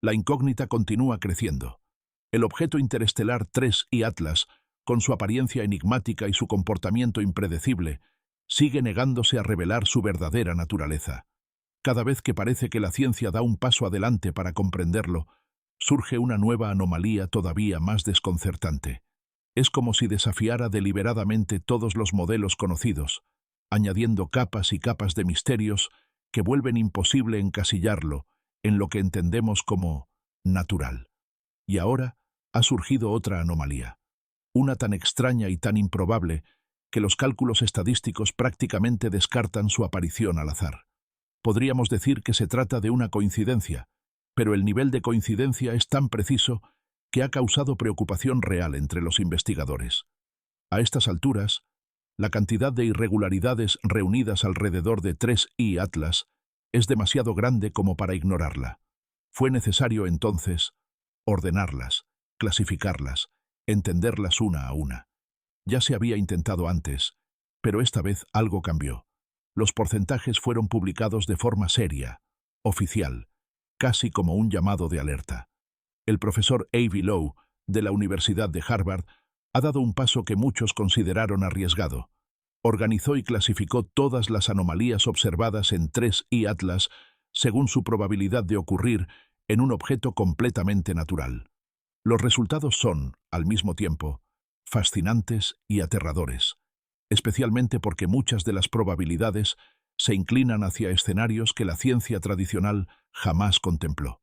La incógnita continúa creciendo. El objeto interestelar 3I Atlas, con su apariencia enigmática y su comportamiento impredecible, sigue negándose a revelar su verdadera naturaleza. Cada vez que parece que la ciencia da un paso adelante para comprenderlo, surge una nueva anomalía todavía más desconcertante. Es como si desafiara deliberadamente todos los modelos conocidos, añadiendo capas y capas de misterios que vuelven imposible encasillarlo en lo que entendemos como natural. Y ahora ha surgido otra anomalía, una tan extraña y tan improbable que los cálculos estadísticos prácticamente descartan su aparición al azar. Podríamos decir que se trata de una coincidencia, pero el nivel de coincidencia es tan preciso que ha causado preocupación real entre los investigadores. A estas alturas, la cantidad de irregularidades reunidas alrededor de 3I Atlas es demasiado grande como para ignorarla. Fue necesario entonces ordenarlas, clasificarlas, entenderlas una a una. Ya se había intentado antes, pero esta vez algo cambió. Los porcentajes fueron publicados de forma seria, oficial, casi como un llamado de alerta. El profesor Avi Lowe, de la Universidad de Harvard, ha dado un paso que muchos consideraron arriesgado. Organizó y clasificó todas las anomalías observadas en 3I Atlas según su probabilidad de ocurrir en un objeto completamente natural. Los resultados son, al mismo tiempo, fascinantes y aterradores, especialmente porque muchas de las probabilidades se inclinan hacia escenarios que la ciencia tradicional jamás contempló.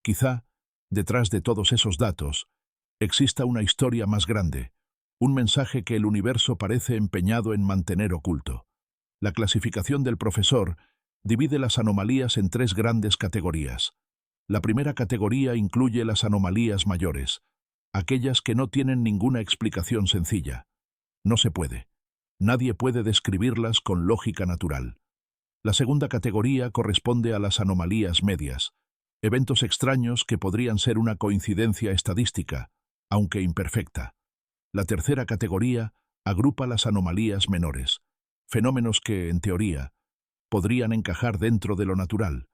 Quizá, detrás de todos esos datos, exista una historia más grande, un mensaje que el universo parece empeñado en mantener oculto. La clasificación del profesor divide las anomalías en tres grandes categorías. La primera categoría incluye las anomalías mayores, aquellas que no tienen ninguna explicación sencilla. No se puede. Nadie puede describirlas con lógica natural. La segunda categoría corresponde a las anomalías medias, eventos extraños que podrían ser una coincidencia estadística, aunque imperfecta. La tercera categoría agrupa las anomalías menores, fenómenos que, en teoría, podrían encajar dentro de lo natural,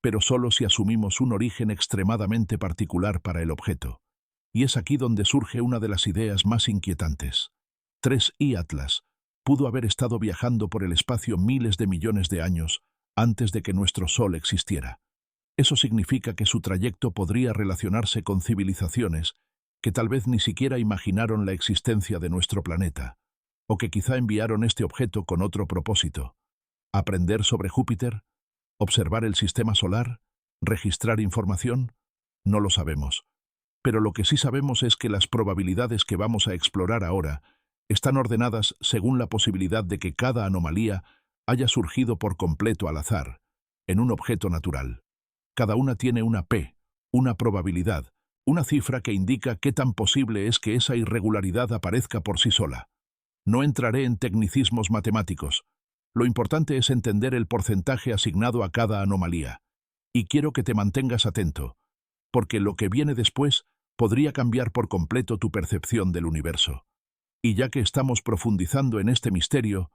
pero solo si asumimos un origen extremadamente particular para el objeto. Y es aquí donde surge una de las ideas más inquietantes. 3I Atlas pudo haber estado viajando por el espacio miles de millones de años antes de que nuestro Sol existiera. Eso significa que su trayecto podría relacionarse con civilizaciones que tal vez ni siquiera imaginaron la existencia de nuestro planeta, o que quizá enviaron este objeto con otro propósito: aprender sobre Júpiter, observar el sistema solar, registrar información. No lo sabemos. Pero lo que sí sabemos es que las probabilidades que vamos a explorar ahora están ordenadas según la posibilidad de que cada anomalía haya surgido por completo al azar, en un objeto natural. Cada una tiene una P, una probabilidad, una cifra que indica qué tan posible es que esa irregularidad aparezca por sí sola. No entraré en tecnicismos matemáticos. Lo importante es entender el porcentaje asignado a cada anomalía. Y quiero que te mantengas atento, porque lo que viene después podría cambiar por completo tu percepción del universo. Y ya que estamos profundizando en este misterio,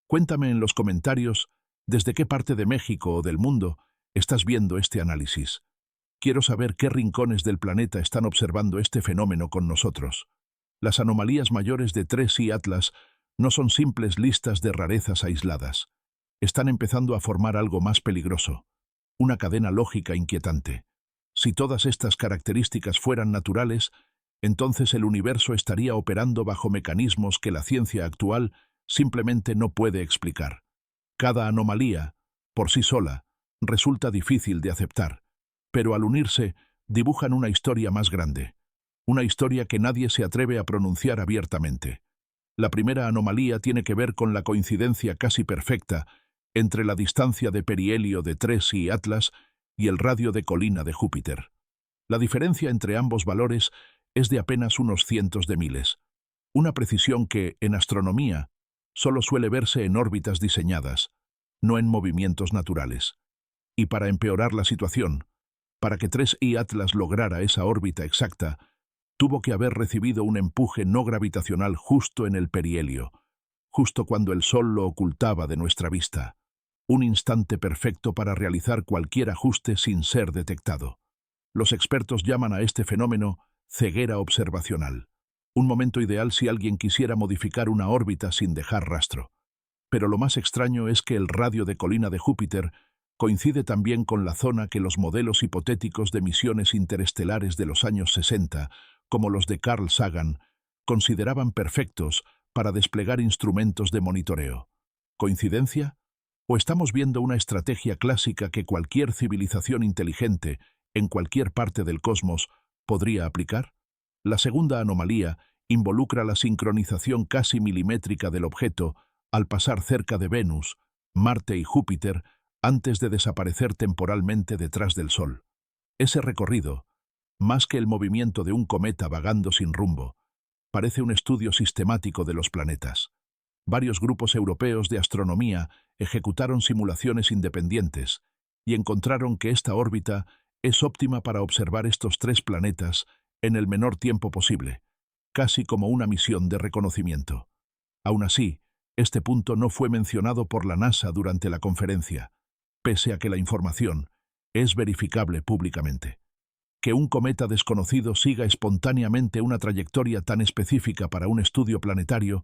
cuéntame en los comentarios desde qué parte de México o del mundo estás viendo este análisis. Quiero saber qué rincones del planeta están observando este fenómeno con nosotros. Las anomalías mayores de 3I Atlas no son simples listas de rarezas aisladas. Están empezando a formar algo más peligroso, una cadena lógica inquietante. Si todas estas características fueran naturales, entonces el universo estaría operando bajo mecanismos que la ciencia actual simplemente no puede explicar. Cada anomalía, por sí sola, resulta difícil de aceptar, pero al unirse, dibujan una historia más grande, una historia que nadie se atreve a pronunciar abiertamente. La primera anomalía tiene que ver con la coincidencia casi perfecta entre la distancia de perihelio de 3I Atlas y el radio de colina de Júpiter. La diferencia entre ambos valores es de apenas unos cientos de miles, una precisión que, en astronomía, solo suele verse en órbitas diseñadas, no en movimientos naturales. Y para empeorar la situación, para que 3I Atlas lograra esa órbita exacta, tuvo que haber recibido un empuje no gravitacional justo en el perihelio, justo cuando el Sol lo ocultaba de nuestra vista. Un instante perfecto para realizar cualquier ajuste sin ser detectado. Los expertos llaman a este fenómeno ceguera observacional, un momento ideal si alguien quisiera modificar una órbita sin dejar rastro. Pero lo más extraño es que el radio de colina de Júpiter coincide también con la zona que los modelos hipotéticos de misiones interestelares de los años 60, como los de Carl Sagan, consideraban perfectos para desplegar instrumentos de monitoreo. ¿Coincidencia? ¿O estamos viendo una estrategia clásica que cualquier civilización inteligente, en cualquier parte del cosmos, podría aplicar? La segunda anomalía involucra la sincronización casi milimétrica del objeto al pasar cerca de Venus, Marte y Júpiter antes de desaparecer temporalmente detrás del Sol. Ese recorrido, más que el movimiento de un cometa vagando sin rumbo, parece un estudio sistemático de los planetas. Varios grupos europeos de astronomía ejecutaron simulaciones independientes y encontraron que esta órbita es óptima para observar estos tres planetas en el menor tiempo posible, casi como una misión de reconocimiento. Aún así, este punto no fue mencionado por la NASA durante la conferencia, pese a que la información es verificable públicamente. Que un cometa desconocido siga espontáneamente una trayectoria tan específica para un estudio planetario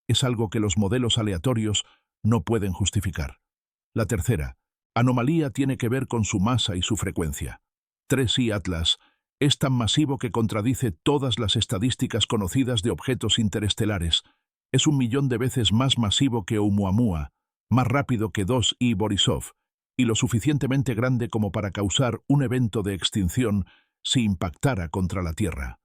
es algo que los modelos aleatorios no pueden justificar. La tercera anomalía tiene que ver con su masa y su frecuencia. 3I Atlas es tan masivo que contradice todas las estadísticas conocidas de objetos interestelares. Es 1.000.000 de veces más masivo que Oumuamua, más rápido que 2I Borisov, y lo suficientemente grande como para causar un evento de extinción si impactara contra la Tierra.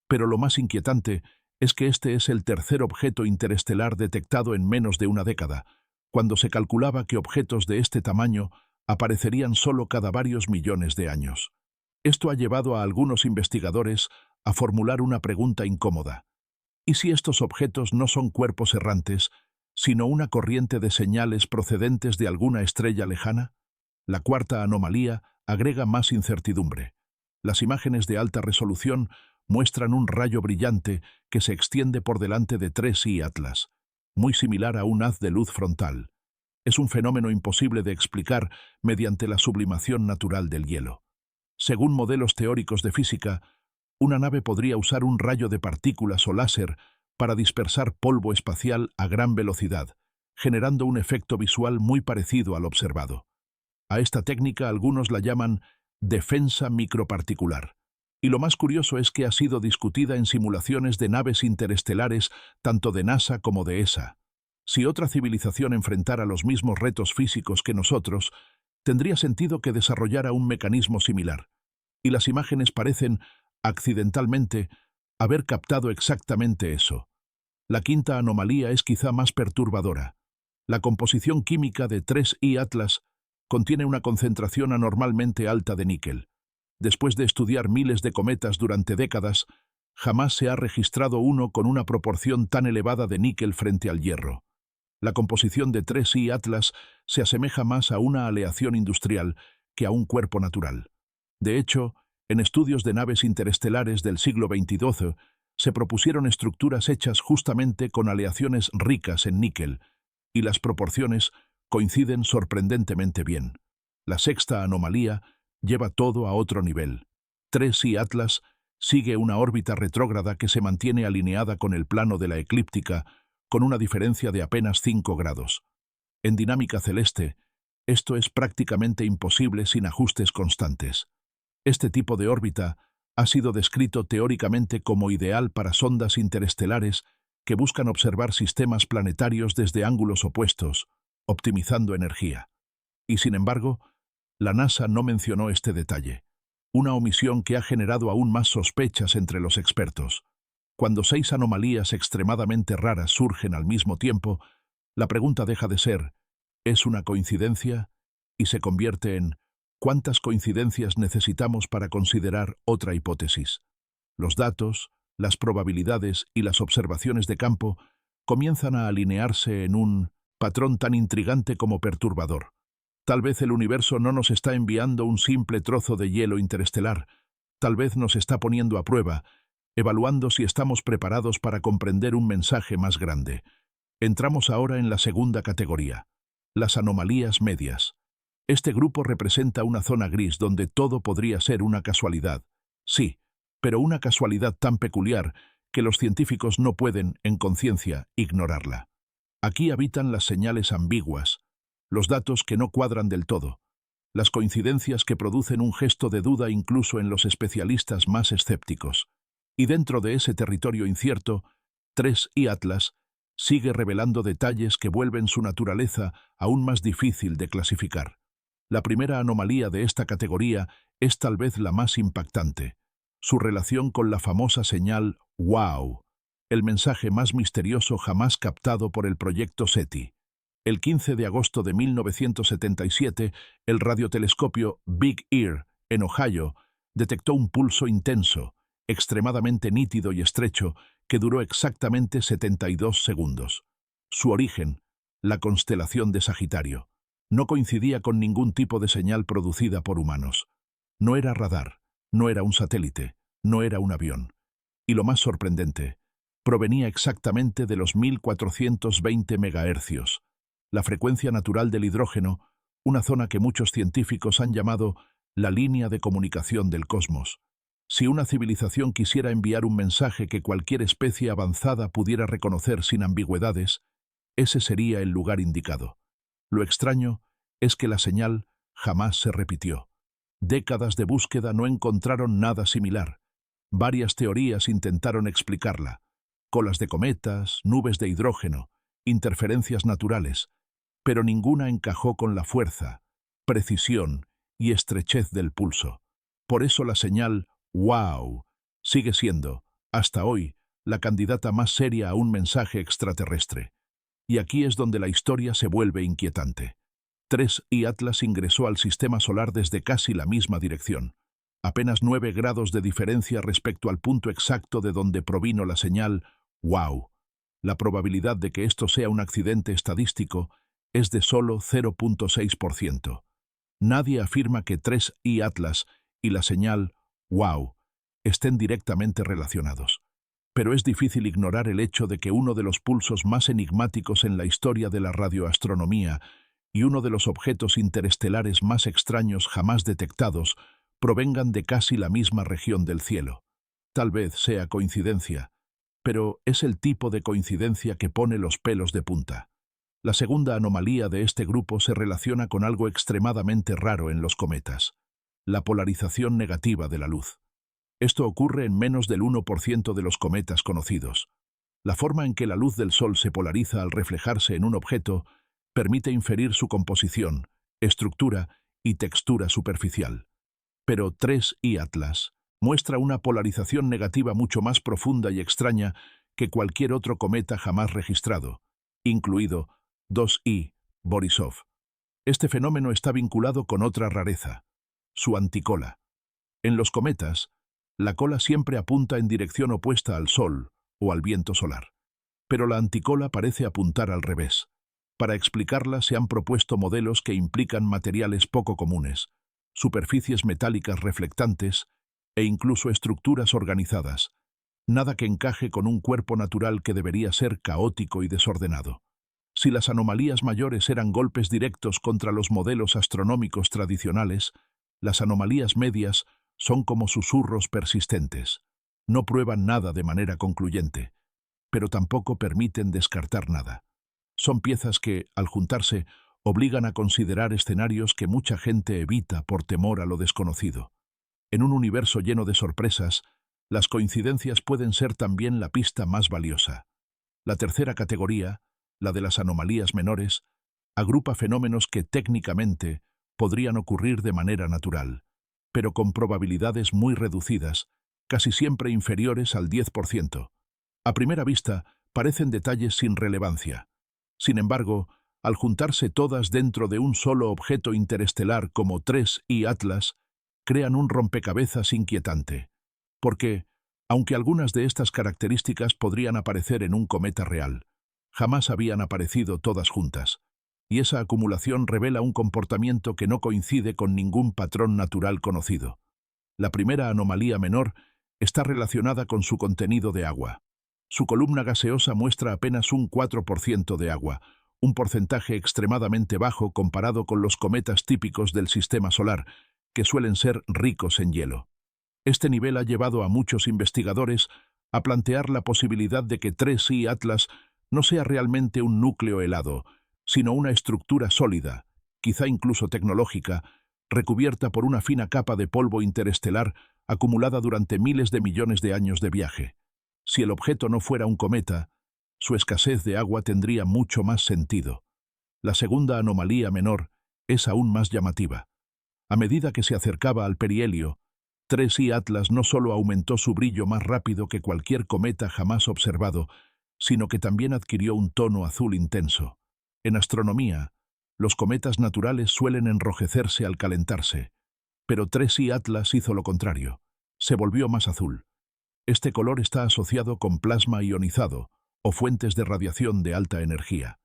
Pero lo más inquietante es que este es el tercer objeto interestelar detectado en menos de una década, cuando se calculaba que objetos de este tamaño aparecerían solo cada varios millones de años. Esto ha llevado a algunos investigadores a formular una pregunta incómoda. ¿Y si estos objetos no son cuerpos errantes, sino una corriente de señales procedentes de alguna estrella lejana? La cuarta anomalía agrega más incertidumbre. Las imágenes de alta resolución muestran un rayo brillante que se extiende por delante de 3I Atlas, muy similar a un haz de luz frontal. Es un fenómeno imposible de explicar mediante la sublimación natural del hielo. Según modelos teóricos de física, una nave podría usar un rayo de partículas o láser para dispersar polvo espacial a gran velocidad, generando un efecto visual muy parecido al observado. A esta técnica algunos la llaman defensa microparticular. Y lo más curioso es que ha sido discutida en simulaciones de naves interestelares tanto de NASA como de ESA. Si otra civilización enfrentara los mismos retos físicos que nosotros, tendría sentido que desarrollara un mecanismo similar. Y las imágenes parecen, accidentalmente, haber captado exactamente eso. La quinta anomalía es quizá más perturbadora. La composición química de 3I Atlas contiene una concentración anormalmente alta de níquel. Después de estudiar miles de cometas durante décadas, jamás se ha registrado uno con una proporción tan elevada de níquel frente al hierro. La composición de 3I Atlas se asemeja más a una aleación industrial que a un cuerpo natural. De hecho, en estudios de naves interestelares del siglo XXII, se propusieron estructuras hechas justamente con aleaciones ricas en níquel, y las proporciones coinciden sorprendentemente bien. La sexta anomalía lleva todo a otro nivel. 3I Atlas sigue una órbita retrógrada que se mantiene alineada con el plano de la eclíptica, con una diferencia de apenas 5 grados. En dinámica celeste, esto es prácticamente imposible sin ajustes constantes. Este tipo de órbita ha sido descrito teóricamente como ideal para sondas interestelares que buscan observar sistemas planetarios desde ángulos opuestos, optimizando energía. Y sin embargo, la NASA no mencionó este detalle, una omisión que ha generado aún más sospechas entre los expertos. Cuando 6 anomalías extremadamente raras surgen al mismo tiempo, la pregunta deja de ser ¿es una coincidencia? Y se convierte en ¿cuántas coincidencias necesitamos para considerar otra hipótesis? Los datos, las probabilidades y las observaciones de campo comienzan a alinearse en un patrón tan intrigante como perturbador. Tal vez el universo no nos está enviando un simple trozo de hielo interestelar, tal vez nos está poniendo a prueba, evaluando si estamos preparados para comprender un mensaje más grande. Entramos ahora en la segunda categoría, las anomalías medias. Este grupo representa una zona gris donde todo podría ser una casualidad. Sí, pero una casualidad tan peculiar que los científicos no pueden, en conciencia, ignorarla. Aquí habitan las señales ambiguas, los datos que no cuadran del todo, las coincidencias que producen un gesto de duda incluso en los especialistas más escépticos. Y dentro de ese territorio incierto, 3i Atlas sigue revelando detalles que vuelven su naturaleza aún más difícil de clasificar. La primera anomalía de esta categoría es tal vez la más impactante, su relación con la famosa señal WOW, el mensaje más misterioso jamás captado por el proyecto SETI. El 15 de agosto de 1977, el radiotelescopio Big Ear, en Ohio, detectó un pulso intenso, extremadamente nítido y estrecho, que duró exactamente 72 segundos. Su origen, la constelación de Sagitario, no coincidía con ningún tipo de señal producida por humanos. No era radar, no era un satélite, no era un avión. Y lo más sorprendente, provenía exactamente de los 1420 MHz, la frecuencia natural del hidrógeno, una zona que muchos científicos han llamado la línea de comunicación del cosmos. Si una civilización quisiera enviar un mensaje que cualquier especie avanzada pudiera reconocer sin ambigüedades, ese sería el lugar indicado. Lo extraño es que la señal jamás se repitió. Décadas de búsqueda no encontraron nada similar. Varias teorías intentaron explicarla: colas de cometas, nubes de hidrógeno, interferencias naturales, pero ninguna encajó con la fuerza, precisión y estrechez del pulso. Por eso la señal WOW sigue siendo, hasta hoy, la candidata más seria a un mensaje extraterrestre. Y aquí es donde la historia se vuelve inquietante. 3i Atlas ingresó al sistema solar desde casi la misma dirección. Apenas 9 grados de diferencia respecto al punto exacto de donde provino la señal WOW. La probabilidad de que esto sea un accidente estadístico es de solo 0.6%. Nadie afirma que 3i Atlas y la señal WOW estén directamente relacionados. Pero es difícil ignorar el hecho de que uno de los pulsos más enigmáticos en la historia de la radioastronomía y uno de los objetos interestelares más extraños jamás detectados provengan de casi la misma región del cielo. Tal vez sea coincidencia, pero es el tipo de coincidencia que pone los pelos de punta. La segunda anomalía de este grupo se relaciona con algo extremadamente raro en los cometas: la polarización negativa de la luz. Esto ocurre en menos del 1% de los cometas conocidos. La forma en que la luz del Sol se polariza al reflejarse en un objeto permite inferir su composición, estructura y textura superficial. Pero 3i Atlas muestra una polarización negativa mucho más profunda y extraña que cualquier otro cometa jamás registrado, incluido 2i Borisov. Este fenómeno está vinculado con otra rareza: su anticola. En los cometas, la cola siempre apunta en dirección opuesta al Sol o al viento solar, pero la anticola parece apuntar al revés. Para explicarla se han propuesto modelos que implican materiales poco comunes, superficies metálicas reflectantes e incluso estructuras organizadas, nada que encaje con un cuerpo natural que debería ser caótico y desordenado. Si las anomalías mayores eran golpes directos contra los modelos astronómicos tradicionales, las anomalías medias son como susurros persistentes. No prueban nada de manera concluyente, pero tampoco permiten descartar nada. Son piezas que, al juntarse, obligan a considerar escenarios que mucha gente evita por temor a lo desconocido. En un universo lleno de sorpresas, las coincidencias pueden ser también la pista más valiosa. La tercera categoría, la de las anomalías menores, agrupa fenómenos que técnicamente podrían ocurrir de manera natural, pero con probabilidades muy reducidas, casi siempre inferiores al 10%. A primera vista, parecen detalles sin relevancia. Sin embargo, al juntarse todas dentro de un solo objeto interestelar como 3i Atlas, crean un rompecabezas inquietante. Porque, aunque algunas de estas características podrían aparecer en un cometa real, jamás habían aparecido todas juntas, y esa acumulación revela un comportamiento que no coincide con ningún patrón natural conocido. La primera anomalía menor está relacionada con su contenido de agua. Su columna gaseosa muestra apenas un 4% de agua, un porcentaje extremadamente bajo comparado con los cometas típicos del sistema solar, que suelen ser ricos en hielo. Este nivel ha llevado a muchos investigadores a plantear la posibilidad de que 3I Atlas no sea realmente un núcleo helado, sino una estructura sólida, quizá incluso tecnológica, recubierta por una fina capa de polvo interestelar acumulada durante miles de millones de años de viaje. Si el objeto no fuera un cometa, su escasez de agua tendría mucho más sentido. La segunda anomalía menor es aún más llamativa. A medida que se acercaba al perihelio, 3I Atlas no solo aumentó su brillo más rápido que cualquier cometa jamás observado, sino que también adquirió un tono azul intenso. En astronomía, los cometas naturales suelen enrojecerse al calentarse, pero 3I Atlas hizo lo contrario. Se volvió más azul. Este color está asociado con plasma ionizado, o fuentes de radiación de alta energía.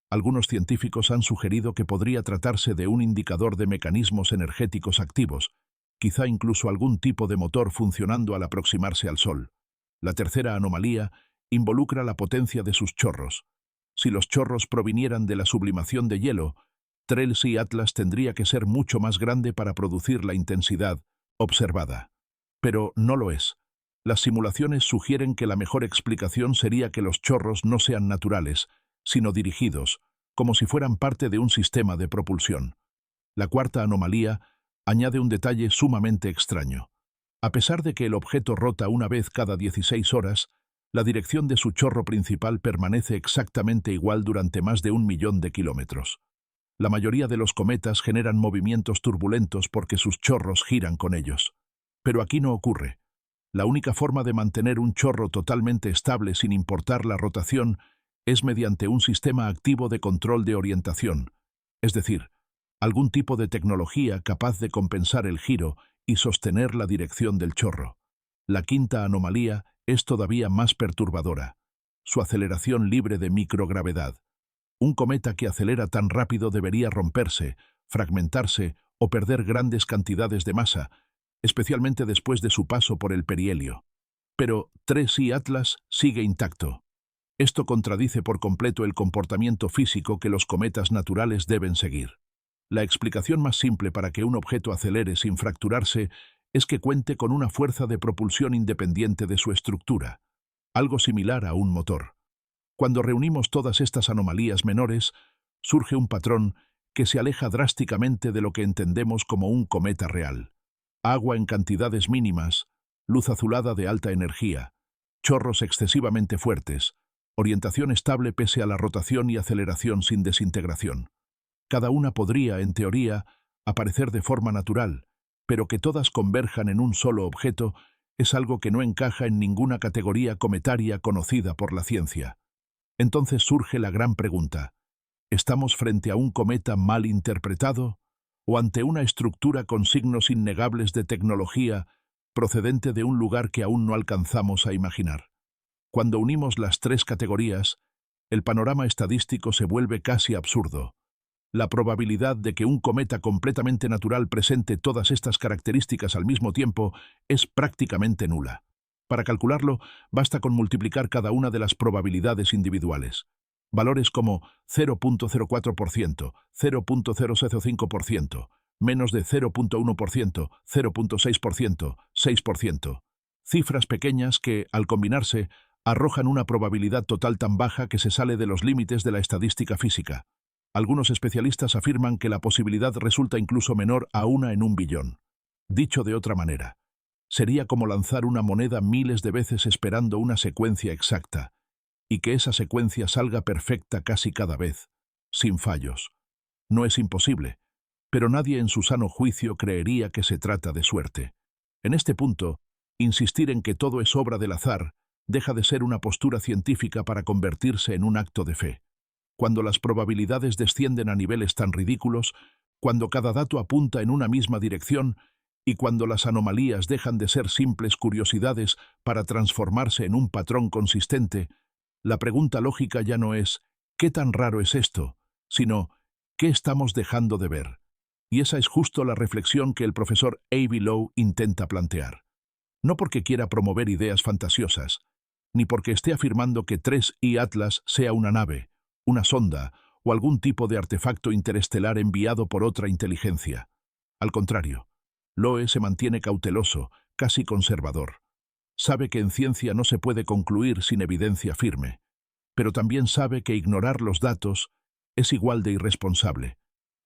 Algunos científicos han sugerido que podría tratarse de un indicador de mecanismos energéticos activos, quizá incluso algún tipo de motor funcionando al aproximarse al Sol. La tercera anomalía involucra la potencia de sus chorros. Si los chorros provinieran de la sublimación de hielo, 3I Atlas tendría que ser mucho más grande para producir la intensidad observada. Pero no lo es. Las simulaciones sugieren que la mejor explicación sería que los chorros no sean naturales, sino dirigidos, como si fueran parte de un sistema de propulsión. La cuarta anomalía añade un detalle sumamente extraño. A pesar de que el objeto rota una vez cada 16 horas, la dirección de su chorro principal permanece exactamente igual durante más de 1 millón de kilómetros. La mayoría de los cometas generan movimientos turbulentos porque sus chorros giran con ellos. Pero aquí no ocurre. La única forma de mantener un chorro totalmente estable sin importar la rotación es mediante un sistema activo de control de orientación, es decir, algún tipo de tecnología capaz de compensar el giro y sostener la dirección del chorro. La quinta anomalía es todavía más perturbadora: su aceleración libre de microgravedad. Un cometa que acelera tan rápido debería romperse, fragmentarse o perder grandes cantidades de masa, especialmente después de su paso por el perihelio. Pero 3I Atlas sigue intacto. Esto contradice por completo el comportamiento físico que los cometas naturales deben seguir. La explicación más simple para que un objeto acelere sin fracturarse es que cuente con una fuerza de propulsión independiente de su estructura, algo similar a un motor. Cuando reunimos todas estas anomalías menores, surge un patrón que se aleja drásticamente de lo que entendemos como un cometa real. Agua en cantidades mínimas, luz azulada de alta energía, chorros excesivamente fuertes, orientación estable pese a la rotación y aceleración sin desintegración. Cada una podría, en teoría, aparecer de forma natural, pero que todas converjan en un solo objeto es algo que no encaja en ninguna categoría cometaria conocida por la ciencia. Entonces surge la gran pregunta: ¿estamos frente a un cometa mal interpretado o ante una estructura con signos innegables de tecnología procedente de un lugar que aún no alcanzamos a imaginar? Cuando unimos las tres categorías, el panorama estadístico se vuelve casi absurdo. La probabilidad de que un cometa completamente natural presente todas estas características al mismo tiempo es prácticamente nula. Para calcularlo, basta con multiplicar cada una de las probabilidades individuales. Valores como 0.04%, 0.005%, menos de 0.1%, 0.6%, 6%. Cifras pequeñas que, al combinarse, arrojan una probabilidad total tan baja que se sale de los límites de la estadística física. Algunos especialistas afirman que la posibilidad resulta incluso menor a 1 en 1 billón. Dicho de otra manera, sería como lanzar una moneda miles de veces esperando una secuencia exacta, y que esa secuencia salga perfecta casi cada vez, sin fallos. No es imposible, pero nadie en su sano juicio creería que se trata de suerte. En este punto, insistir en que todo es obra del azar deja de ser una postura científica para convertirse en un acto de fe. Cuando las probabilidades descienden a niveles tan ridículos, cuando cada dato apunta en una misma dirección y cuando las anomalías dejan de ser simples curiosidades para transformarse en un patrón consistente, la pregunta lógica ya no es ¿qué tan raro es esto?, sino ¿qué estamos dejando de ver? Y esa es justo la reflexión que el profesor A.B. Lowe intenta plantear. No porque quiera promover ideas fantasiosas, ni porque esté afirmando que 3I Atlas sea una nave, una sonda o algún tipo de artefacto interestelar enviado por otra inteligencia. Al contrario, Loe se mantiene cauteloso, casi conservador. Sabe que en ciencia no se puede concluir sin evidencia firme, pero también sabe que ignorar los datos es igual de irresponsable.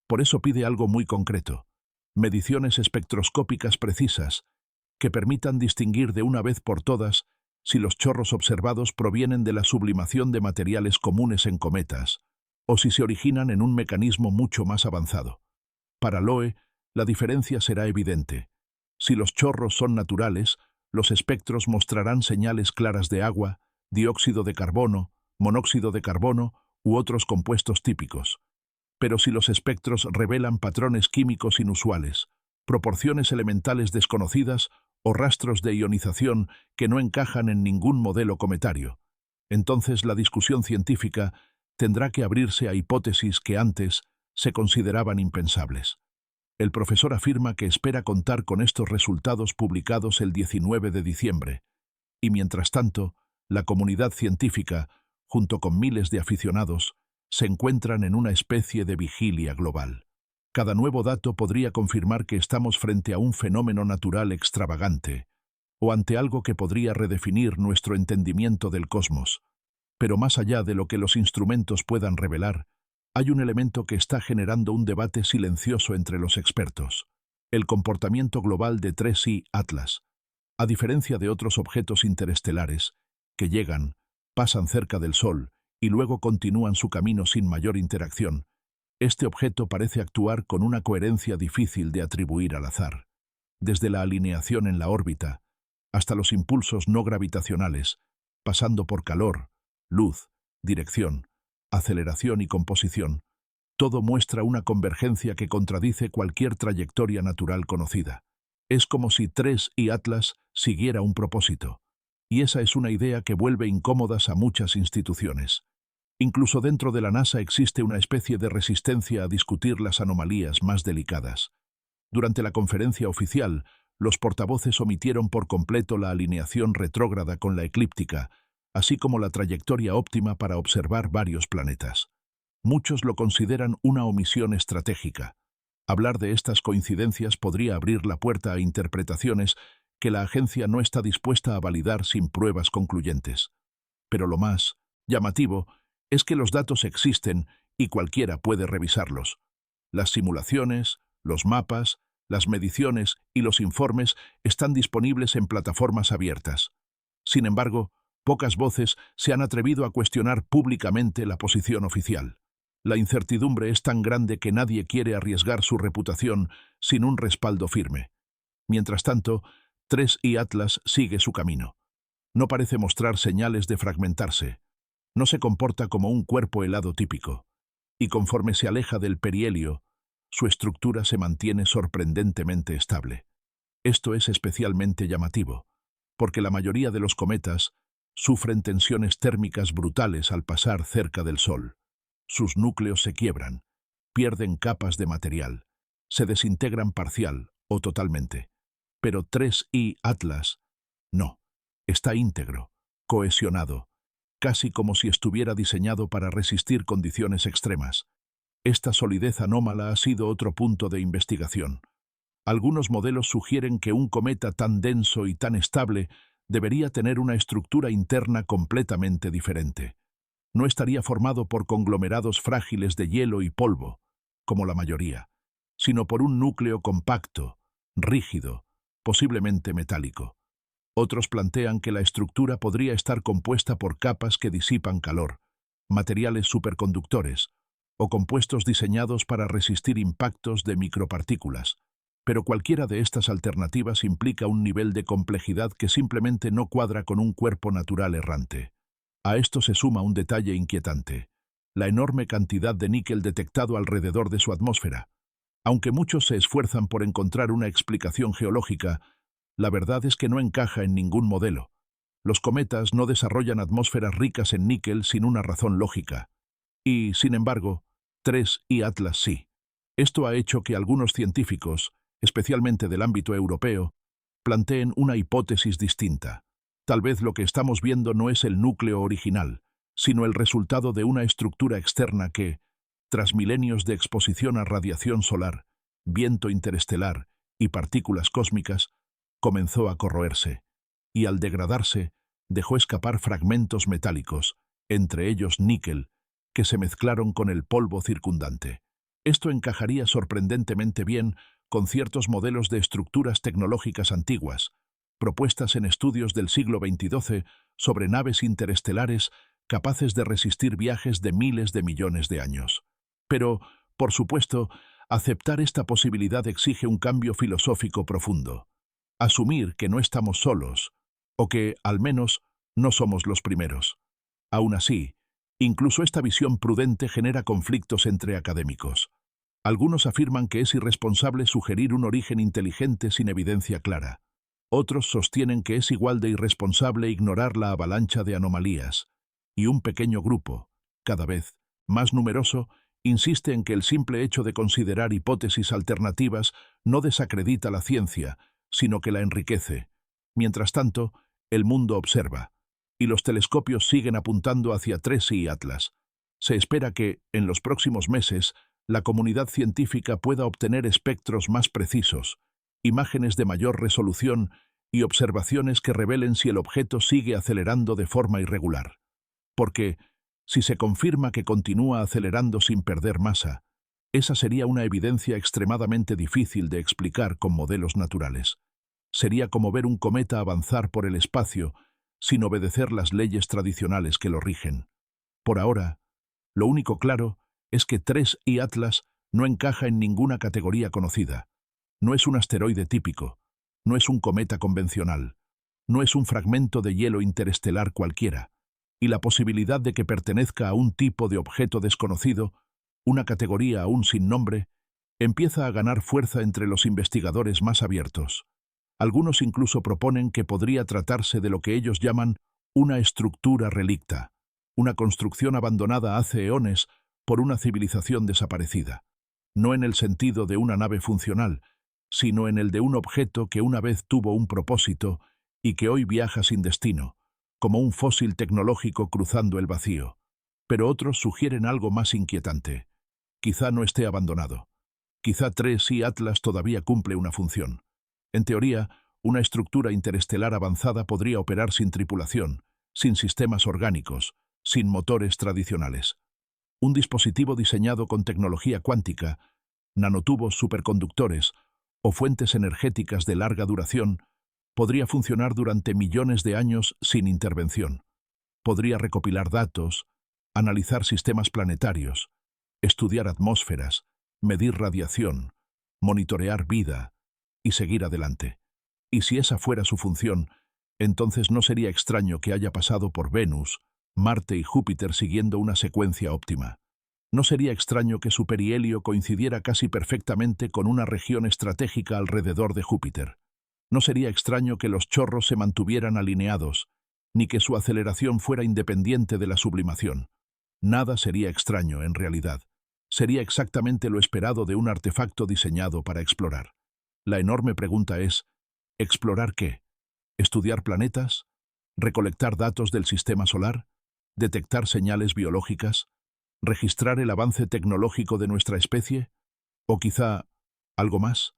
Por eso pide algo muy concreto: mediciones espectroscópicas precisas que permitan distinguir de una vez por todas si los chorros observados provienen de la sublimación de materiales comunes en cometas, o si se originan en un mecanismo mucho más avanzado. Para Loe, la diferencia será evidente. Si los chorros son naturales, los espectros mostrarán señales claras de agua, dióxido de carbono, monóxido de carbono u otros compuestos típicos. Pero si los espectros revelan patrones químicos inusuales, proporciones elementales desconocidas o rastros de ionización que no encajan en ningún modelo cometario, entonces la discusión científica tendrá que abrirse a hipótesis que antes se consideraban impensables. El profesor afirma que espera contar con estos resultados publicados el 19 de diciembre, y mientras tanto, la comunidad científica, junto con miles de aficionados, se encuentran en una especie de vigilia global. Cada nuevo dato podría confirmar que estamos frente a un fenómeno natural extravagante, o ante algo que podría redefinir nuestro entendimiento del cosmos. Pero más allá de lo que los instrumentos puedan revelar, hay un elemento que está generando un debate silencioso entre los expertos: el comportamiento global de 3I Atlas. A diferencia de otros objetos interestelares, que llegan, pasan cerca del Sol y luego continúan su camino sin mayor interacción, este objeto parece actuar con una coherencia difícil de atribuir al azar. Desde la alineación en la órbita hasta los impulsos no gravitacionales, pasando por calor, luz, dirección, aceleración y composición, todo muestra una convergencia que contradice cualquier trayectoria natural conocida. Es como si 3I Atlas siguiera un propósito, y esa es una idea que vuelve incómodas a muchas instituciones. Incluso dentro de la NASA existe una especie de resistencia a discutir las anomalías más delicadas. Durante la conferencia oficial, los portavoces omitieron por completo la alineación retrógrada con la eclíptica, así como la trayectoria óptima para observar varios planetas. Muchos lo consideran una omisión estratégica. Hablar de estas coincidencias podría abrir la puerta a interpretaciones que la agencia no está dispuesta a validar sin pruebas concluyentes. Pero lo más llamativo es que los datos existen y cualquiera puede revisarlos. Las simulaciones, los mapas, las mediciones y los informes están disponibles en plataformas abiertas. Sin embargo, pocas voces se han atrevido a cuestionar públicamente la posición oficial. La incertidumbre es tan grande que nadie quiere arriesgar su reputación sin un respaldo firme. Mientras tanto, 3I Atlas sigue su camino. No parece mostrar señales de fragmentarse. No se comporta como un cuerpo helado típico. Y conforme se aleja del perihelio, su estructura se mantiene sorprendentemente estable. Esto es especialmente llamativo, porque la mayoría de los cometas sufren tensiones térmicas brutales al pasar cerca del Sol. Sus núcleos se quiebran, pierden capas de material, se desintegran parcial o totalmente. Pero 3I Atlas, no, está íntegro, cohesionado, casi como si estuviera diseñado para resistir condiciones extremas. Esta solidez anómala ha sido otro punto de investigación. Algunos modelos sugieren que un cometa tan denso y tan estable debería tener una estructura interna completamente diferente. No estaría formado por conglomerados frágiles de hielo y polvo, como la mayoría, sino por un núcleo compacto, rígido, posiblemente metálico. Otros plantean que la estructura podría estar compuesta por capas que disipan calor, materiales superconductores, o compuestos diseñados para resistir impactos de micropartículas. Pero cualquiera de estas alternativas implica un nivel de complejidad que simplemente no cuadra con un cuerpo natural errante. A esto se suma un detalle inquietante: la enorme cantidad de níquel detectado alrededor de su atmósfera. Aunque muchos se esfuerzan por encontrar una explicación geológica, la verdad es que no encaja en ningún modelo. Los cometas no desarrollan atmósferas ricas en níquel sin una razón lógica. Y, sin embargo, 3I Atlas sí. Esto ha hecho que algunos científicos, especialmente del ámbito europeo, planteen una hipótesis distinta. Tal vez lo que estamos viendo no es el núcleo original, sino el resultado de una estructura externa que, tras milenios de exposición a radiación solar, viento interestelar y partículas cósmicas, comenzó a corroerse, y al degradarse, dejó escapar fragmentos metálicos, entre ellos níquel, que se mezclaron con el polvo circundante. Esto encajaría sorprendentemente bien con ciertos modelos de estructuras tecnológicas antiguas, propuestas en estudios del siglo XXII sobre naves interestelares capaces de resistir viajes de miles de millones de años. Pero, por supuesto, aceptar esta posibilidad exige un cambio filosófico profundo. Asumir que no estamos solos, o que, al menos, no somos los primeros. Aún así, incluso esta visión prudente genera conflictos entre académicos. Algunos afirman que es irresponsable sugerir un origen inteligente sin evidencia clara. Otros sostienen que es igual de irresponsable ignorar la avalancha de anomalías. Y un pequeño grupo, cada vez más numeroso, insiste en que el simple hecho de considerar hipótesis alternativas no desacredita la ciencia, sino que la enriquece. Mientras tanto, el mundo observa, y los telescopios siguen apuntando hacia TRES y Atlas. Se espera que, en los próximos meses, la comunidad científica pueda obtener espectros más precisos, imágenes de mayor resolución y observaciones que revelen si el objeto sigue acelerando de forma irregular. Porque, si se confirma que continúa acelerando sin perder masa, esa sería una evidencia extremadamente difícil de explicar con modelos naturales. Sería como ver un cometa avanzar por el espacio sin obedecer las leyes tradicionales que lo rigen. Por ahora, lo único claro es que TRES y Atlas no encaja en ninguna categoría conocida. No es un asteroide típico, no es un cometa convencional, no es un fragmento de hielo interestelar cualquiera, y la posibilidad de que pertenezca a un tipo de objeto desconocido, una categoría aún sin nombre, empieza a ganar fuerza entre los investigadores más abiertos. Algunos incluso proponen que podría tratarse de lo que ellos llaman una estructura relicta, una construcción abandonada hace eones por una civilización desaparecida, no en el sentido de una nave funcional, sino en el de un objeto que una vez tuvo un propósito y que hoy viaja sin destino, como un fósil tecnológico cruzando el vacío. Pero otros sugieren algo más inquietante. Quizá no esté abandonado. Quizá TRES y Atlas todavía cumple una función. En teoría, una estructura interestelar avanzada podría operar sin tripulación, sin sistemas orgánicos, sin motores tradicionales. Un dispositivo diseñado con tecnología cuántica, nanotubos superconductores o fuentes energéticas de larga duración podría funcionar durante millones de años sin intervención. Podría recopilar datos, analizar sistemas planetarios, estudiar atmósferas, medir radiación, monitorear vida y seguir adelante. Y si esa fuera su función, entonces no sería extraño que haya pasado por Venus, Marte y Júpiter siguiendo una secuencia óptima. No sería extraño que su perihelio coincidiera casi perfectamente con una región estratégica alrededor de Júpiter. No sería extraño que los chorros se mantuvieran alineados, ni que su aceleración fuera independiente de la sublimación. Nada sería extraño, en realidad. Sería exactamente lo esperado de un artefacto diseñado para explorar. La enorme pregunta es, ¿explorar qué? ¿Estudiar planetas? ¿Recolectar datos del sistema solar? ¿Detectar señales biológicas? ¿Registrar el avance tecnológico de nuestra especie? ¿O quizá algo más?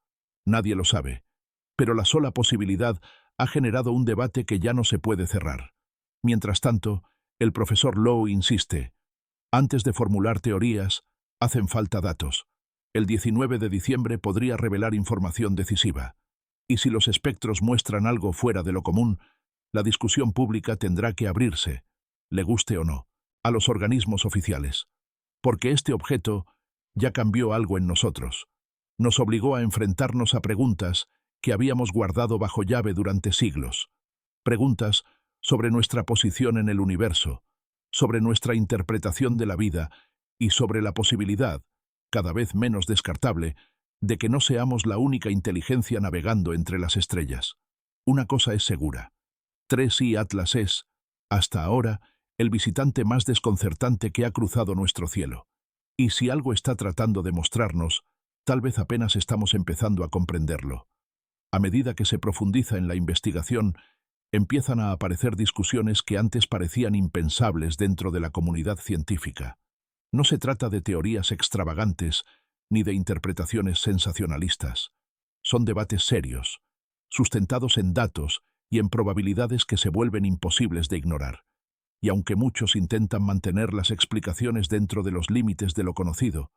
Nadie lo sabe. Pero la sola posibilidad ha generado un debate que ya no se puede cerrar. Mientras tanto, el profesor Lowe insiste, antes de formular teorías, hacen falta datos. El 19 de diciembre podría revelar información decisiva. Y si los espectros muestran algo fuera de lo común, la discusión pública tendrá que abrirse, le guste o no, a los organismos oficiales. Porque este objeto ya cambió algo en nosotros. Nos obligó a enfrentarnos a preguntas que habíamos guardado bajo llave durante siglos. Preguntas sobre nuestra posición en el universo, sobre nuestra interpretación de la vida y sobre la posibilidad, cada vez menos descartable, de que no seamos la única inteligencia navegando entre las estrellas. Una cosa es segura. TRES y Atlas es, hasta ahora, el visitante más desconcertante que ha cruzado nuestro cielo. Y si algo está tratando de mostrarnos, tal vez apenas estamos empezando a comprenderlo. A medida que se profundiza en la investigación, empiezan a aparecer discusiones que antes parecían impensables dentro de la comunidad científica. No se trata de teorías extravagantes ni de interpretaciones sensacionalistas. Son debates serios, sustentados en datos y en probabilidades que se vuelven imposibles de ignorar. Y aunque muchos intentan mantener las explicaciones dentro de los límites de lo conocido,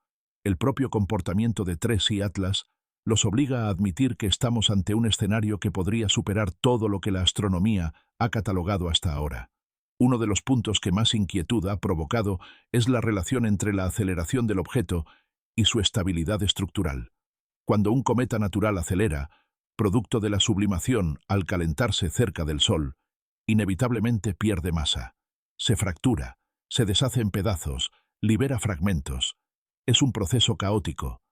el propio comportamiento de TRES y Atlas los obliga a admitir que estamos ante un escenario que podría superar todo lo que la astronomía ha catalogado hasta ahora. Uno de los puntos que más inquietud ha provocado es la relación entre la aceleración del objeto y su estabilidad estructural. Cuando un cometa natural acelera, producto de la sublimación al calentarse cerca del Sol, inevitablemente pierde masa. Se fractura, se deshace en pedazos, libera fragmentos. Es un proceso caótico.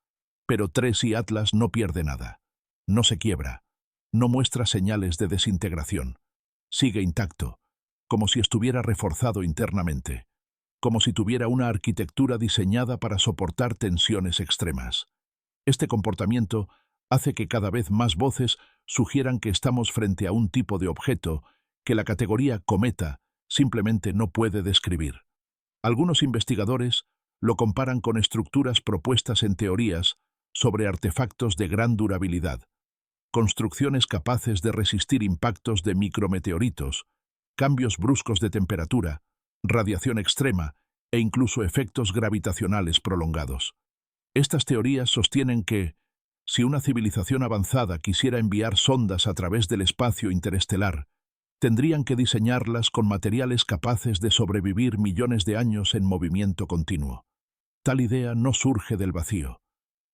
Pero TRES y Atlas no pierde nada. No se quiebra. No muestra señales de desintegración. Sigue intacto, como si estuviera reforzado internamente, como si tuviera una arquitectura diseñada para soportar tensiones extremas. Este comportamiento hace que cada vez más voces sugieran que estamos frente a un tipo de objeto que la categoría cometa simplemente no puede describir. Algunos investigadores lo comparan con estructuras propuestas en teorías sobre artefactos de gran durabilidad, construcciones capaces de resistir impactos de micrometeoritos, cambios bruscos de temperatura, radiación extrema e incluso efectos gravitacionales prolongados. Estas teorías sostienen que, si una civilización avanzada quisiera enviar sondas a través del espacio interestelar, tendrían que diseñarlas con materiales capaces de sobrevivir millones de años en movimiento continuo. Tal idea no surge del vacío.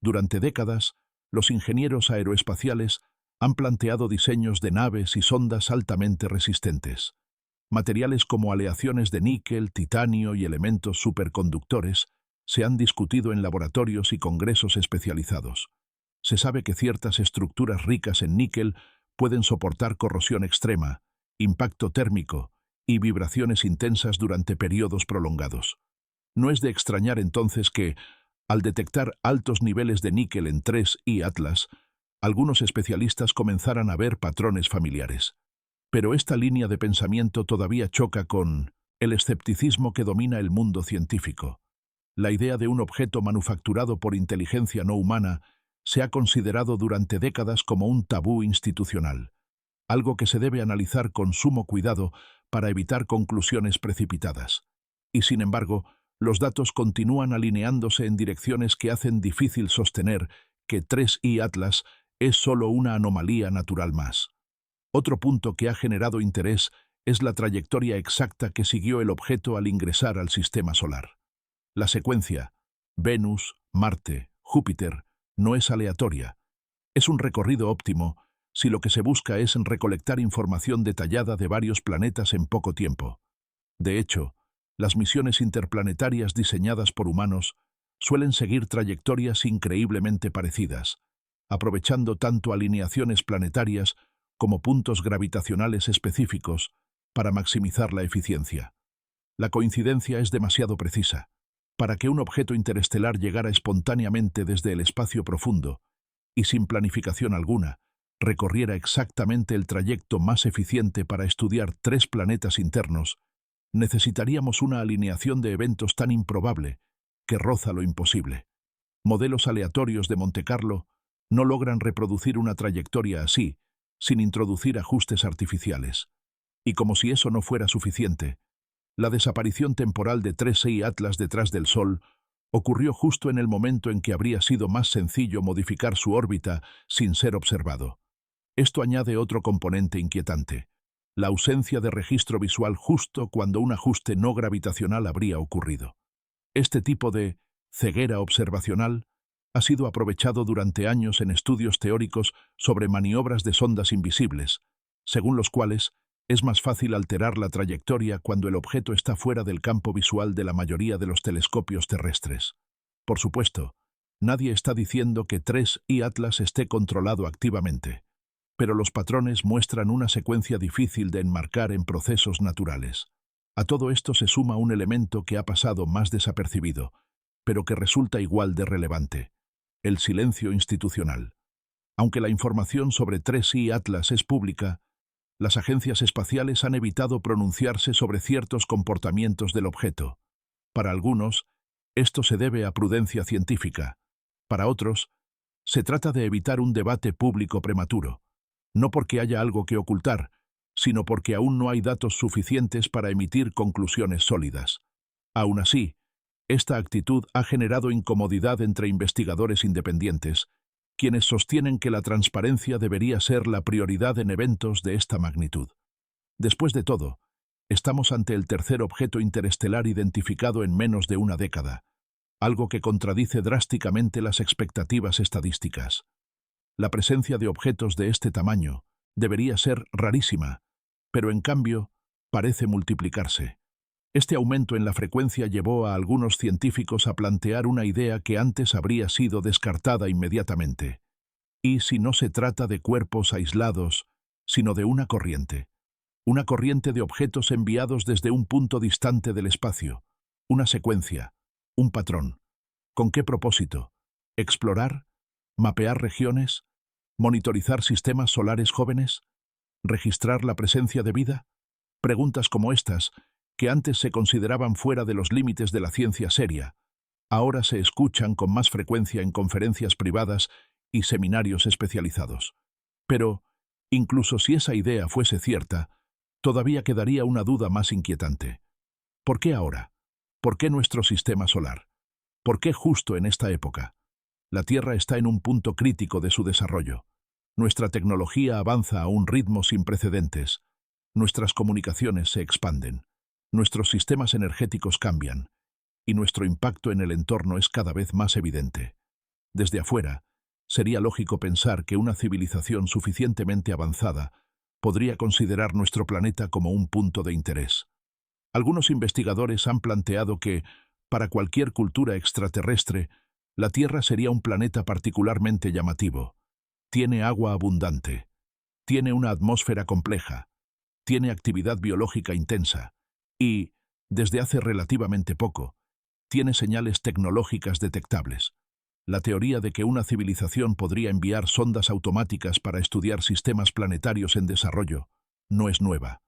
Durante décadas, los ingenieros aeroespaciales han planteado diseños de naves y sondas altamente resistentes. Materiales como aleaciones de níquel, titanio y elementos superconductores se han discutido en laboratorios y congresos especializados. Se sabe que ciertas estructuras ricas en níquel pueden soportar corrosión extrema, impacto térmico y vibraciones intensas durante periodos prolongados. No es de extrañar entonces que, al detectar altos niveles de níquel en TRES y Atlas, algunos especialistas comenzaran a ver patrones familiares. Pero esta línea de pensamiento todavía choca con el escepticismo que domina el mundo científico. La idea de un objeto manufacturado por inteligencia no humana se ha considerado durante décadas como un tabú institucional, algo que se debe analizar con sumo cuidado para evitar conclusiones precipitadas. Y sin embargo, los datos continúan alineándose en direcciones que hacen difícil sostener que TRES y Atlas es solo una anomalía natural más. Otro punto que ha generado interés es la trayectoria exacta que siguió el objeto al ingresar al sistema solar. La secuencia Venus, Marte, Júpiter no es aleatoria. Es un recorrido óptimo si lo que se busca es recolectar información detallada de varios planetas en poco tiempo. De hecho, las misiones interplanetarias diseñadas por humanos suelen seguir trayectorias increíblemente parecidas, aprovechando tanto alineaciones planetarias como puntos gravitacionales específicos para maximizar la eficiencia. La coincidencia es demasiado precisa para que un objeto interestelar llegara espontáneamente desde el espacio profundo y sin planificación alguna, recorriera exactamente el trayecto más eficiente para estudiar 3 planetas internos. Necesitaríamos una alineación de eventos tan improbable que roza lo imposible. Modelos aleatorios de Montecarlo no logran reproducir una trayectoria así, sin introducir ajustes artificiales. Y como si eso no fuera suficiente, la desaparición temporal de TRES y Atlas detrás del Sol ocurrió justo en el momento en que habría sido más sencillo modificar su órbita sin ser observado. Esto añade otro componente inquietante: la ausencia de registro visual justo cuando un ajuste no gravitacional habría ocurrido. Este tipo de ceguera observacional ha sido aprovechado durante años en estudios teóricos sobre maniobras de sondas invisibles, según los cuales es más fácil alterar la trayectoria cuando el objeto está fuera del campo visual de la mayoría de los telescopios terrestres. Por supuesto, nadie está diciendo que TRES y Atlas esté controlado activamente, pero los patrones muestran una secuencia difícil de enmarcar en procesos naturales. A todo esto se suma un elemento que ha pasado más desapercibido, pero que resulta igual de relevante: el silencio institucional. Aunque la información sobre TRES y Atlas es pública, las agencias espaciales han evitado pronunciarse sobre ciertos comportamientos del objeto. Para algunos, Esto se debe a prudencia científica. Para otros, se trata de evitar un debate público prematuro, no porque haya algo que ocultar, sino porque aún no hay datos suficientes para emitir conclusiones sólidas. Aún así, esta actitud ha generado incomodidad entre investigadores independientes, quienes sostienen que la transparencia debería ser la prioridad en eventos de esta magnitud. Después de todo, estamos ante el tercer objeto interestelar identificado en menos de una década, algo que contradice drásticamente las expectativas estadísticas. La presencia de objetos de este tamaño debería ser rarísima, pero en cambio parece multiplicarse. Este aumento en la frecuencia llevó a algunos científicos a plantear una idea que antes habría sido descartada inmediatamente. ¿Y si no se trata de cuerpos aislados, sino de una corriente? Una corriente de objetos enviados desde un punto distante del espacio, una secuencia, un patrón. ¿Con qué propósito? ¿Explorar? ¿Mapear regiones? ¿Monitorizar sistemas solares jóvenes? ¿Registrar la presencia de vida? Preguntas como estas, que antes se consideraban fuera de los límites de la ciencia seria, ahora se escuchan con más frecuencia en conferencias privadas y seminarios especializados. Pero, incluso si esa idea fuese cierta, todavía quedaría una duda más inquietante. ¿Por qué ahora? ¿Por qué nuestro sistema solar? ¿Por qué justo en esta época? La Tierra está en un punto crítico de su desarrollo. Nuestra tecnología avanza a un ritmo sin precedentes. Nuestras comunicaciones se expanden. Nuestros sistemas energéticos cambian. Y nuestro impacto en el entorno es cada vez más evidente. Desde afuera, sería lógico pensar que una civilización suficientemente avanzada podría considerar nuestro planeta como un punto de interés. Algunos investigadores han planteado que, para cualquier cultura extraterrestre, la Tierra sería un planeta particularmente llamativo. Tiene agua abundante, tiene una atmósfera compleja, tiene actividad biológica intensa y, desde hace relativamente poco, tiene señales tecnológicas detectables. La teoría de que una civilización podría enviar sondas automáticas para estudiar sistemas planetarios en desarrollo no es nueva.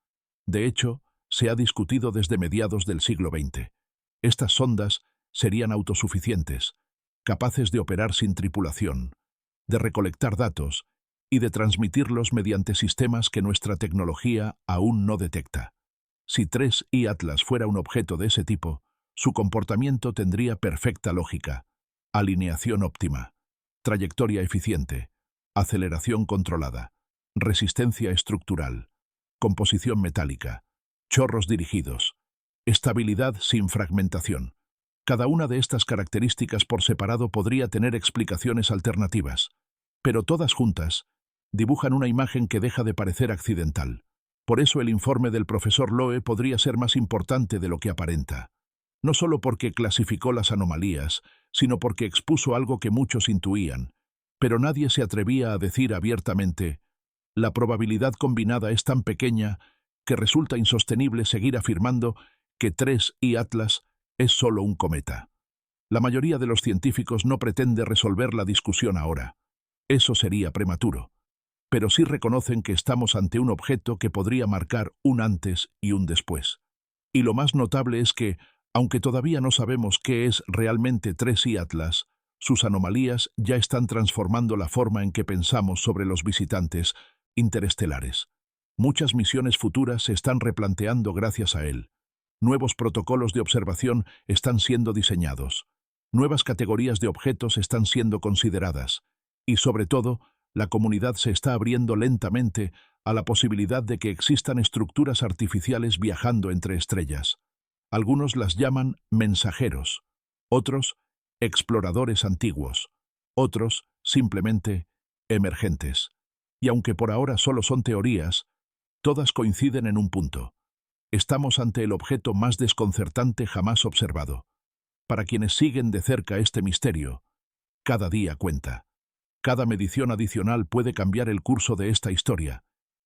De hecho, se ha discutido desde mediados del siglo XX. Estas sondas serían autosuficientes, capaces de operar sin tripulación, de recolectar datos y de transmitirlos mediante sistemas que nuestra tecnología aún no detecta. Si 3I Atlas fuera un objeto de ese tipo, su comportamiento tendría perfecta lógica. Alineación óptima, trayectoria eficiente, aceleración controlada, resistencia estructural, composición metálica, chorros dirigidos, estabilidad sin fragmentación. Cada una de estas características por separado podría tener explicaciones alternativas, pero todas juntas dibujan una imagen que deja de parecer accidental. Por eso el informe del profesor Loe podría ser más importante de lo que aparenta. No solo porque clasificó las anomalías, sino porque expuso algo que muchos intuían, pero nadie se atrevía a decir abiertamente: la probabilidad combinada es tan pequeña que resulta insostenible seguir afirmando que 3I Atlas es solo un cometa. La mayoría de los científicos no pretende resolver la discusión ahora. Eso sería prematuro. Pero sí reconocen que estamos ante un objeto que podría marcar un antes y un después. Y lo más notable es que, aunque todavía no sabemos qué es realmente 3I Atlas, sus anomalías ya están transformando la forma en que pensamos sobre los visitantes interestelares. Muchas misiones futuras se están replanteando gracias a él. Nuevos protocolos de observación están siendo diseñados. Nuevas categorías de objetos están siendo consideradas. Y sobre todo, la comunidad se está abriendo lentamente a la posibilidad de que existan estructuras artificiales viajando entre estrellas. Algunos las llaman mensajeros, otros exploradores antiguos, otros simplemente emergentes. Y aunque por ahora solo son teorías, todas coinciden en un punto. Estamos ante el objeto más desconcertante jamás observado. Para quienes siguen de cerca este misterio, cada día cuenta. Cada medición adicional puede cambiar el curso de esta historia,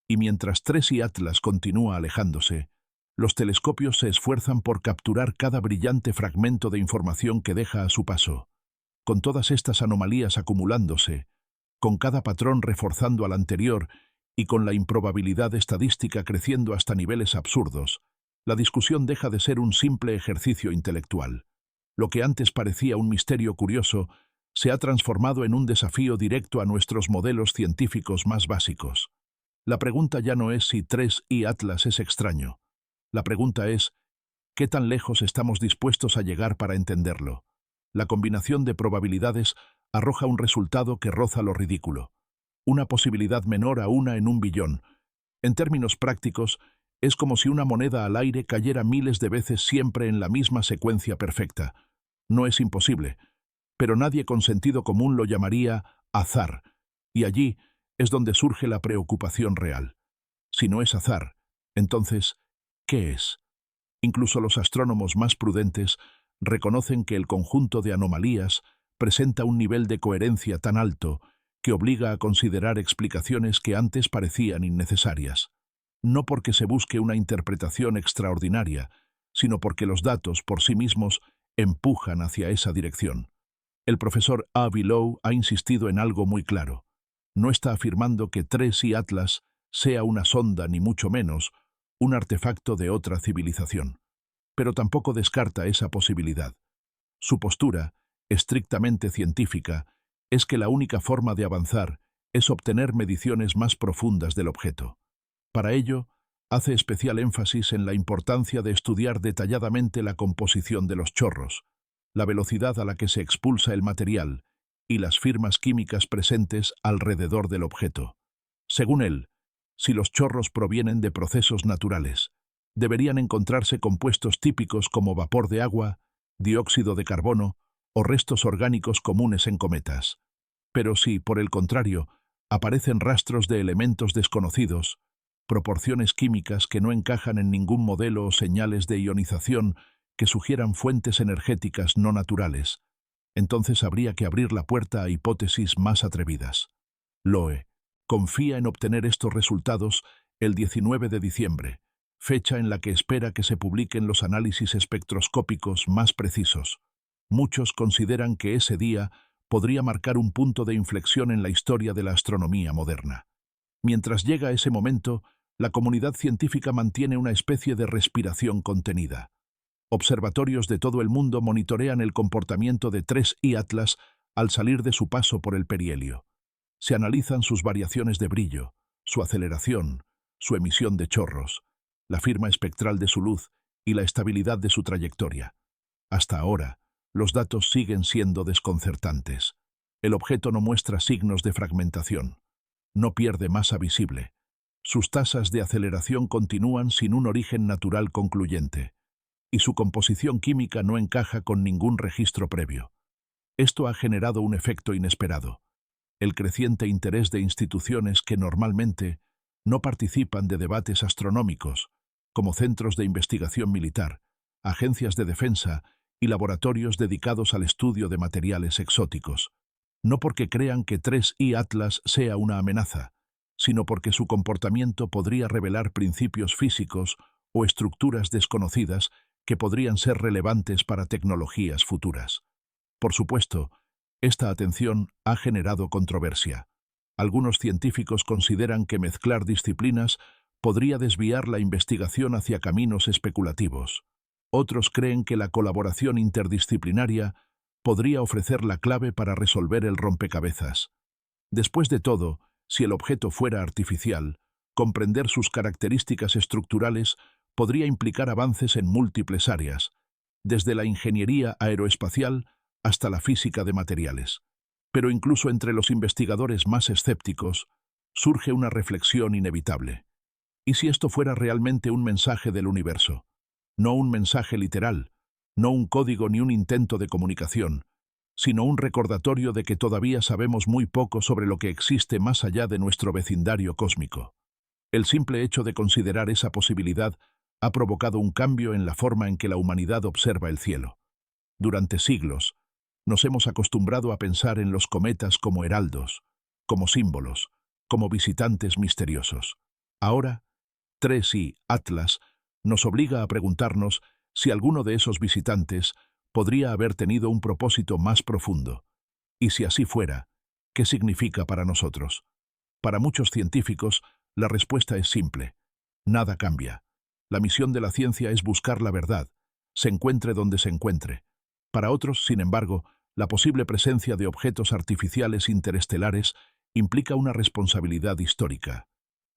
y mientras 3I Atlas continúa alejándose, los telescopios se esfuerzan por capturar cada brillante fragmento de información que deja a su paso. Con todas estas anomalías acumulándose, con cada patrón reforzando al anterior y con la improbabilidad estadística creciendo hasta niveles absurdos, la discusión deja de ser un simple ejercicio intelectual. Lo que antes parecía un misterio curioso se ha transformado en un desafío directo a nuestros modelos científicos más básicos. La pregunta ya no es si 3i Atlas es extraño. La pregunta es, ¿qué tan lejos estamos dispuestos a llegar para entenderlo? La combinación de probabilidades arroja un resultado que roza lo ridículo. Una posibilidad menor a una en un billón. En términos prácticos, es como si una moneda al aire cayera miles de veces siempre en la misma secuencia perfecta. No es imposible, pero nadie con sentido común lo llamaría azar, y allí es donde surge la preocupación real. Si no es azar, entonces, ¿qué es? Incluso los astrónomos más prudentes reconocen que el conjunto de anomalías presenta un nivel de coherencia tan alto que obliga a considerar explicaciones que antes parecían innecesarias. No porque se busque una interpretación extraordinaria, sino porque los datos por sí mismos empujan hacia esa dirección. El profesor Avi Lowe ha insistido en algo muy claro. No está afirmando que 3i Atlas sea una sonda, ni mucho menos, un artefacto de otra civilización. Pero tampoco descarta esa posibilidad. Su postura, estrictamente científica, es que la única forma de avanzar es obtener mediciones más profundas del objeto. Para ello, hace especial énfasis en la importancia de estudiar detalladamente la composición de los chorros, la velocidad a la que se expulsa el material y las firmas químicas presentes alrededor del objeto. Según él, si los chorros provienen de procesos naturales, deberían encontrarse compuestos típicos como vapor de agua, dióxido de carbono o restos orgánicos comunes en cometas. Pero si, por el contrario, aparecen rastros de elementos desconocidos, proporciones químicas que no encajan en ningún modelo o señales de ionización que sugieran fuentes energéticas no naturales, entonces habría que abrir la puerta a hipótesis más atrevidas. Lowe confía en obtener estos resultados el 19 de diciembre, fecha en la que espera que se publiquen los análisis espectroscópicos más precisos. Muchos consideran que ese día podría marcar un punto de inflexión en la historia de la astronomía moderna. Mientras llega ese momento, la comunidad científica mantiene una especie de respiración contenida. Observatorios de todo el mundo monitorean el comportamiento de 3i Atlas al salir de su paso por el perihelio. Se analizan sus variaciones de brillo, su aceleración, su emisión de chorros, la firma espectral de su luz y la estabilidad de su trayectoria. Hasta ahora, los datos siguen siendo desconcertantes. El objeto no muestra signos de fragmentación. No pierde masa visible. Sus tasas de aceleración continúan sin un origen natural concluyente, y su composición química no encaja con ningún registro previo. Esto ha generado un efecto inesperado: el creciente interés de instituciones que normalmente no participan de debates astronómicos, como centros de investigación militar, agencias de defensa y laboratorios dedicados al estudio de materiales exóticos. No porque crean que 3i Atlas sea una amenaza, sino porque su comportamiento podría revelar principios físicos o estructuras desconocidas que podrían ser relevantes para tecnologías futuras. Por supuesto, esta atención ha generado controversia. Algunos científicos consideran que mezclar disciplinas podría desviar la investigación hacia caminos especulativos. Otros creen que la colaboración interdisciplinaria podría ofrecer la clave para resolver el rompecabezas. Después de todo, si el objeto fuera artificial, comprender sus características estructurales podría implicar avances en múltiples áreas, desde la ingeniería aeroespacial hasta la física de materiales. Pero incluso entre los investigadores más escépticos, surge una reflexión inevitable. ¿Y si esto fuera realmente un mensaje del universo? No un mensaje literal, no un código ni un intento de comunicación, sino un recordatorio de que todavía sabemos muy poco sobre lo que existe más allá de nuestro vecindario cósmico. El simple hecho de considerar esa posibilidad ha provocado un cambio en la forma en que la humanidad observa el cielo. Durante siglos, nos hemos acostumbrado a pensar en los cometas como heraldos, como símbolos, como visitantes misteriosos. Ahora, 3i Atlas nos obliga a preguntarnos si alguno de esos visitantes podría haber tenido un propósito más profundo. Y si así fuera, ¿qué significa para nosotros? Para muchos científicos, la respuesta es simple: nada cambia. La misión de la ciencia es buscar la verdad, se encuentre donde se encuentre. Para otros, sin embargo, la posible presencia de objetos artificiales interestelares implica una responsabilidad histórica.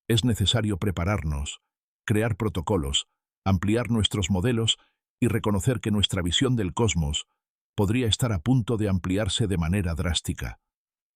Es necesario prepararnos, crear protocolos, ampliar nuestros modelos y reconocer que nuestra visión del cosmos podría estar a punto de ampliarse de manera drástica.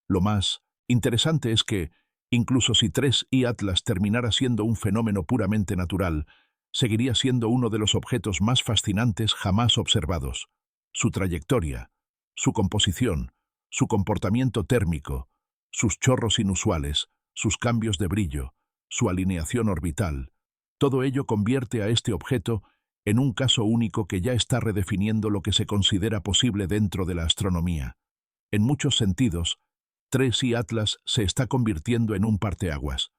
Lo más interesante es que, incluso si 3I Atlas terminara siendo un fenómeno puramente natural, seguiría siendo uno de los objetos más fascinantes jamás observados. Su trayectoria, su composición, su comportamiento térmico, sus chorros inusuales, sus cambios de brillo, su alineación orbital, todo ello convierte a este objeto en un caso único que ya está redefiniendo lo que se considera posible dentro de la astronomía. En muchos sentidos, 3I Atlas se está convirtiendo en un parteaguas,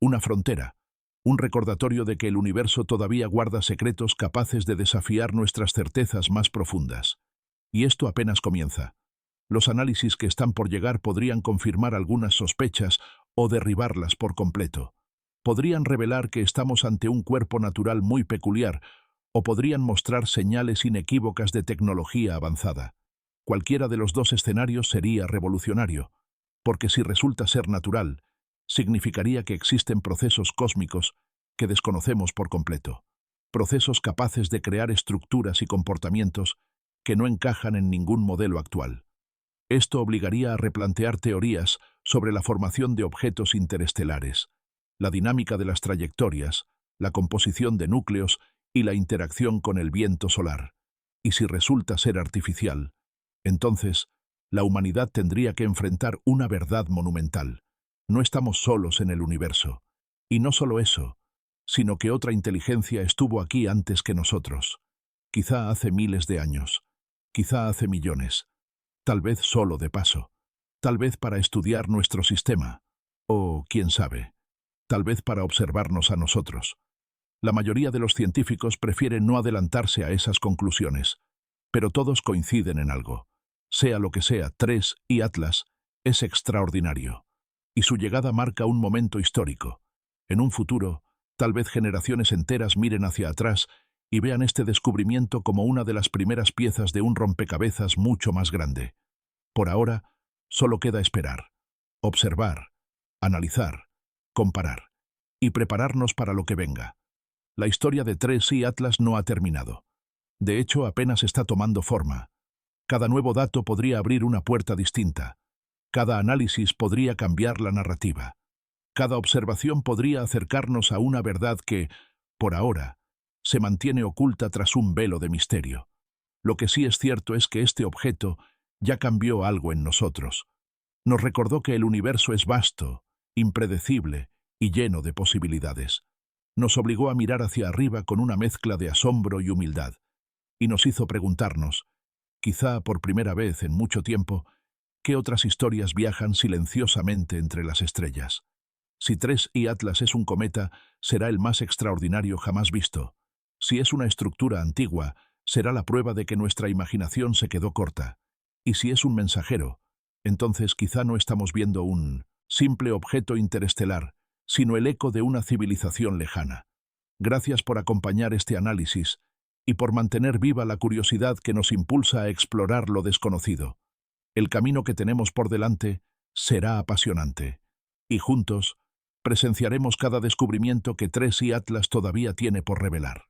una frontera, un recordatorio de que el universo todavía guarda secretos capaces de desafiar nuestras certezas más profundas. Y esto apenas comienza. Los análisis que están por llegar podrían confirmar algunas sospechas o derribarlas por completo. Podrían revelar que estamos ante un cuerpo natural muy peculiar, o podrían mostrar señales inequívocas de tecnología avanzada. Cualquiera de los dos escenarios sería revolucionario, porque si resulta ser natural, significaría que existen procesos cósmicos que desconocemos por completo, procesos capaces de crear estructuras y comportamientos que no encajan en ningún modelo actual. Esto obligaría a replantear teorías sobre la formación de objetos interestelares, la dinámica de las trayectorias, la composición de núcleos y la interacción con el viento solar. Y si resulta ser artificial, entonces la humanidad tendría que enfrentar una verdad monumental. No estamos solos en el universo. Y no solo eso, sino que otra inteligencia estuvo aquí antes que nosotros. Quizá hace miles de años, quizá hace millones, tal vez solo de paso, tal vez para estudiar nuestro sistema, o, quién sabe, tal vez para observarnos a nosotros. La mayoría de los científicos prefieren no adelantarse a esas conclusiones, pero todos coinciden en algo. Sea lo que sea, 3I Atlas es extraordinario, y su llegada marca un momento histórico. En un futuro, tal vez generaciones enteras miren hacia atrás y vean este descubrimiento como una de las primeras piezas de un rompecabezas mucho más grande. Por ahora, solo queda esperar, observar, analizar, comparar y prepararnos para lo que venga. La historia de 3I Atlas no ha terminado. De hecho, apenas está tomando forma. Cada nuevo dato podría abrir una puerta distinta. Cada análisis podría cambiar la narrativa. Cada observación podría acercarnos a una verdad que, por ahora, se mantiene oculta tras un velo de misterio. Lo que sí es cierto es que este objeto ya cambió algo en nosotros. Nos recordó que el universo es vasto, impredecible y lleno de posibilidades. Nos obligó a mirar hacia arriba con una mezcla de asombro y humildad, y nos hizo preguntarnos, quizá por primera vez en mucho tiempo, qué otras historias viajan silenciosamente entre las estrellas. Si 3I Atlas es un cometa, será el más extraordinario jamás visto. Si es una estructura antigua, será la prueba de que nuestra imaginación se quedó corta. Y si es un mensajero, entonces quizá no estamos viendo un simple objeto interestelar, sino el eco de una civilización lejana. Gracias por acompañar este análisis y por mantener viva la curiosidad que nos impulsa a explorar lo desconocido. El camino que tenemos por delante será apasionante, y juntos presenciaremos cada descubrimiento que 3I Atlas todavía tiene por revelar.